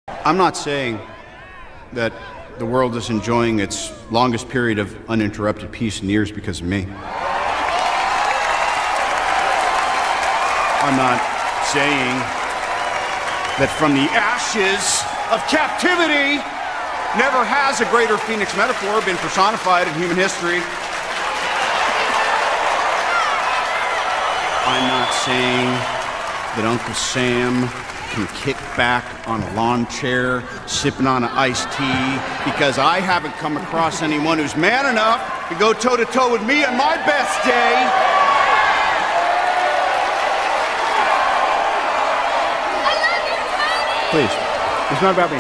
I'm not saying that the world is enjoying its longest period of uninterrupted peace in years because of me. I'm not saying that from the ashes of captivity never has a greater phoenix metaphor been personified in human history. I'm not saying that Uncle Sam can kick back on a lawn chair, sipping on an iced tea, because I haven't come across anyone who's man enough to go toe-to-toe with me on my best day. Please, it's not about me.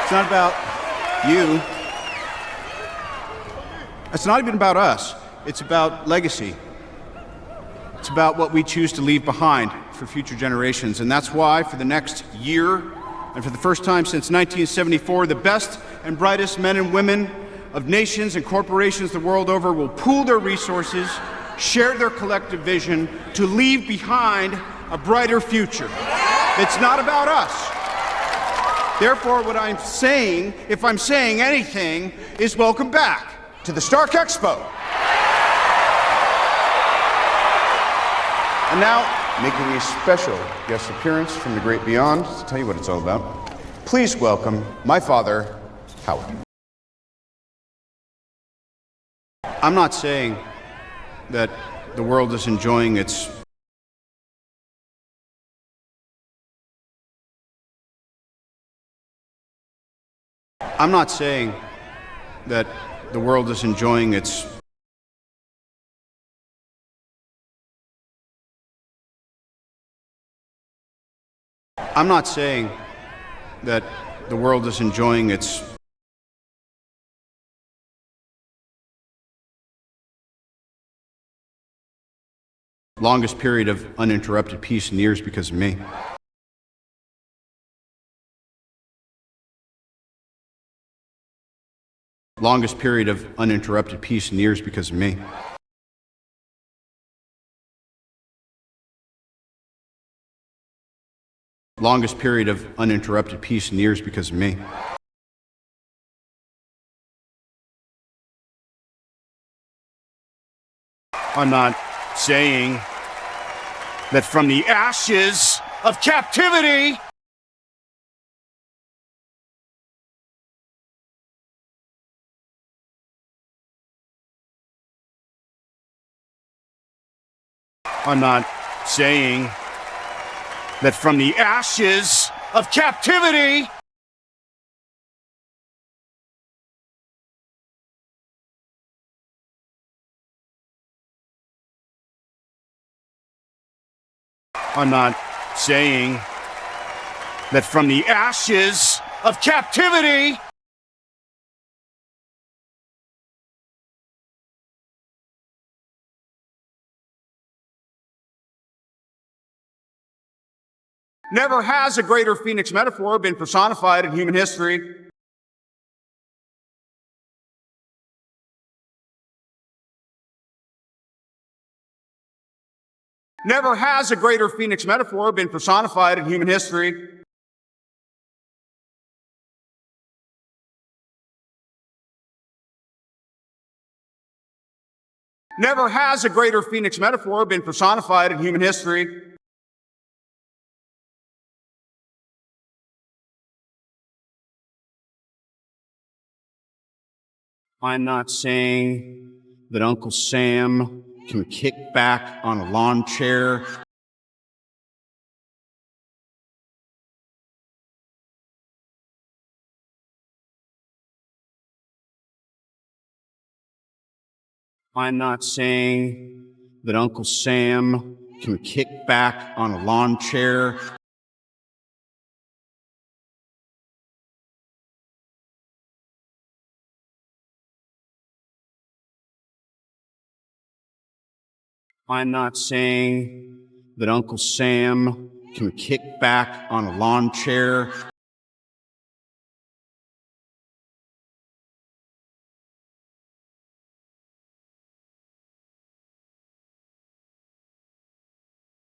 It's not about you. It's not even about us. It's about legacy. It's about what we choose to leave behind for future generations. And that's why, for the next year, and for the first time since 1974, the best and brightest men and women of nations and corporations the world over will pool their resources, share their collective vision to leave behind a brighter future. It's not about us. Therefore, what I'm saying, if I'm saying anything, is welcome back to the Stark Expo. And now, making a special guest appearance from the great beyond to tell you what it's all about, please welcome my father, Howard. I'm not saying that the world is enjoying its I'm not saying that the world is enjoying its I'm not saying that the world is enjoying its longest period of uninterrupted peace in years because of me. Longest period of uninterrupted peace in years because of me. Longest period of uninterrupted peace in years because of me. I'm not saying that from the ashes of captivity I'm not saying that from the ashes of captivity I'm not saying that from the ashes of captivity never has a greater phoenix metaphor been personified in human history. Never has a greater phoenix metaphor been personified in human history. Never has a greater phoenix metaphor been personified in human history. I'm not saying that Uncle Sam can kick back on a lawn chair. I'm not saying that Uncle Sam can kick back on a lawn chair. I'm not saying that Uncle Sam can kick back on a lawn chair.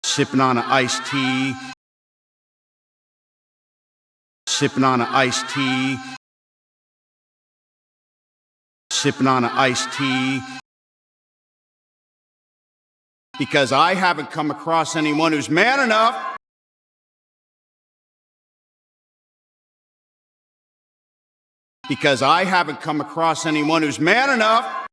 Sipping on an iced tea. sipping on an iced tea, sipping on an iced tea, because I haven't come across anyone who's man enough because I haven't come across anyone who's man enough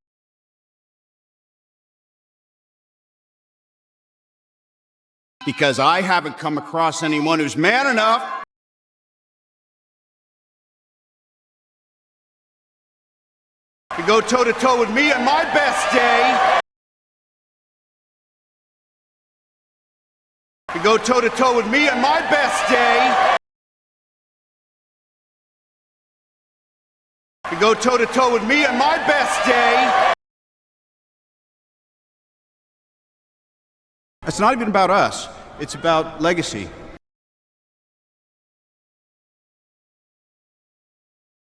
because I haven't come across anyone who's man enough to go toe-to-toe with me on my best day, to go toe-to-toe with me on my best day, to go toe-to-toe with me on my best day. It's not even about us. It's about legacy.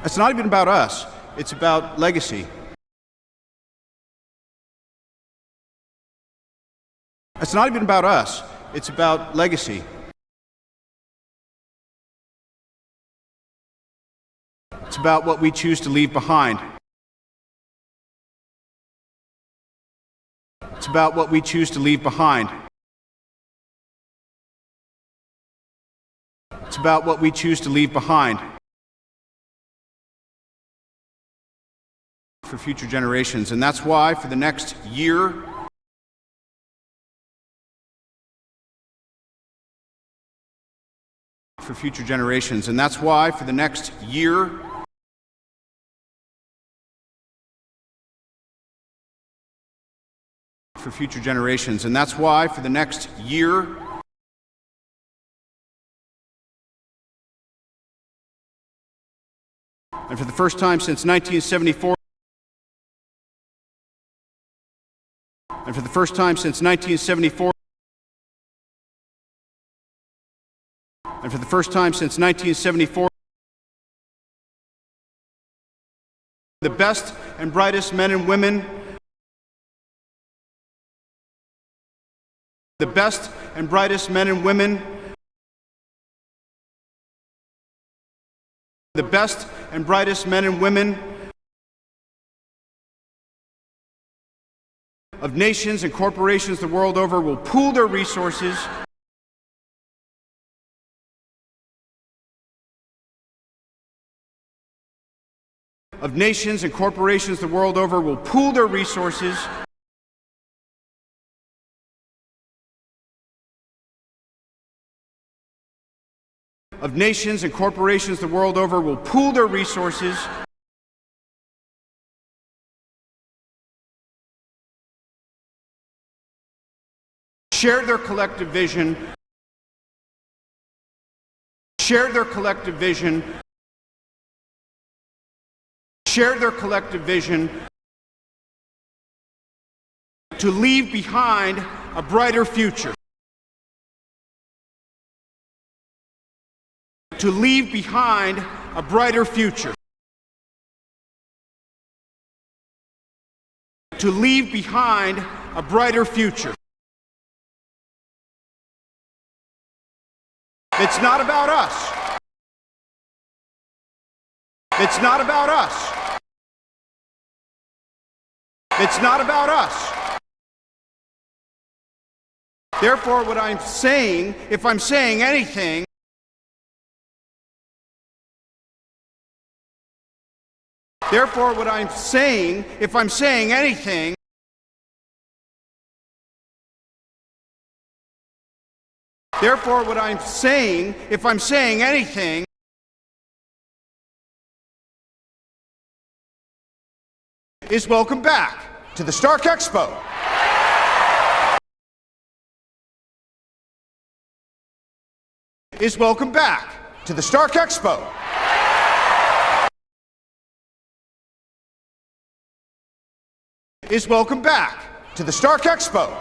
It's not even about us. It's about legacy. It's not even about us. It's about legacy. It's about what we choose to leave behind. It's about what we choose to leave behind. It's about what we choose to leave behind for future generations. And that's why for the next year, for future generations. And that's why for the next year, for future generations. And that's why for the next year, and for the first time since 1974, and for the first time since 1974, and for the first time since 1974, the best and brightest men and women, the best and brightest men and women, the best and brightest men and women of nations and corporations the world over will pool their resources of nations and corporations the world over will pool their resources of nations and corporations the world over will pool their resources share their collective vision, share their collective vision, share their collective vision to leave behind a brighter future. To leave behind a brighter future. To leave behind a brighter future. It's not about us. It's not about us. It's not about us. Therefore, what I'm saying, if I'm saying anything, therefore, what I'm saying, if I'm saying anything, therefore, what I'm saying, if I'm saying anything, is welcome back to the Stark Expo. Is welcome back to the Stark Expo. Is welcome back to the Stark Expo.